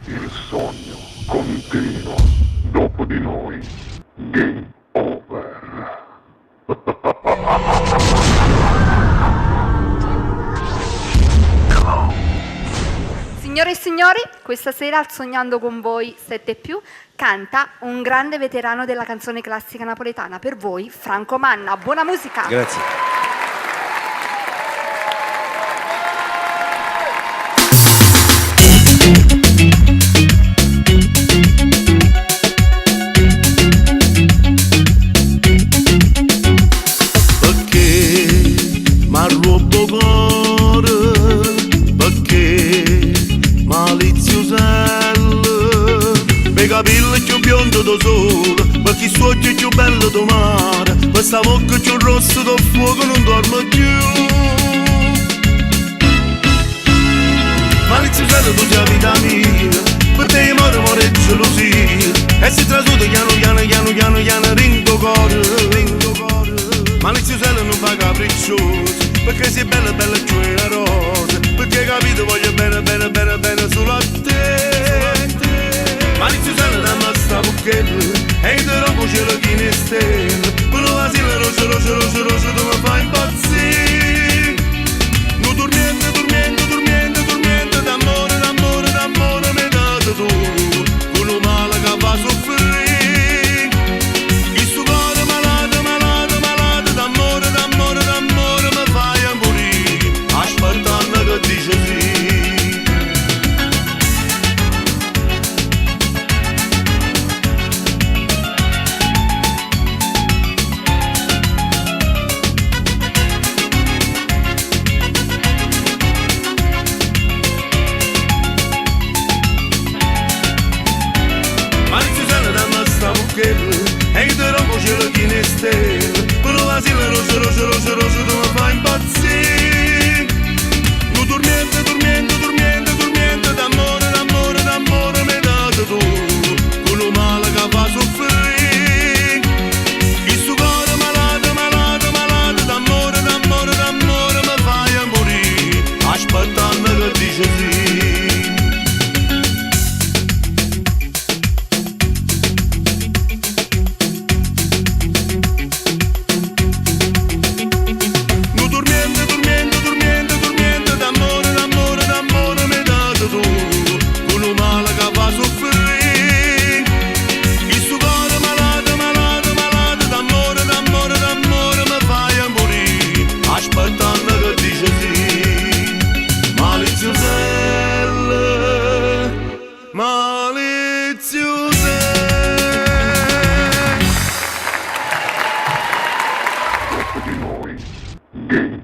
Il sogno continua. Dopo di noi, game over. Signore e signori, questa sera al Sognando con voi 7+, canta un grande veterano della canzone classica napoletana. Per voi, Franco Manna. Buona musica! Grazie. Capelli più biondo do sole, ma chi occhi più bello do mare, questa bocca più rossa do fuoco non dorme più. Maliziosello tu sei vita mia, per te muore gelosia, e si trasuda piano ringo cuore. Maliziosello non fa capriccioso, perché sei bella più una rosa, perché capito voglio bene solo a te. Maliziosello da massa bucchella, e in rompo cielo di ne stelle, per la silla rosa tu mi fai impazzire. Non dormiente, d'amore mi date tu, con lo male che fa soffrire. Chi sto cuore malato, d'amore mi fai a morire, aspettando che dice sì. E io ti rompo cielo di ne stelle, per la silla rosa tu mi fai impazzire. Non dormiente, d'amore mi date tu, con lo male che fa soffrire. Chi sto cuore malato, d'amore mi fai a morire, aspettando che dice sì. Maliziose. Dopo di noi, game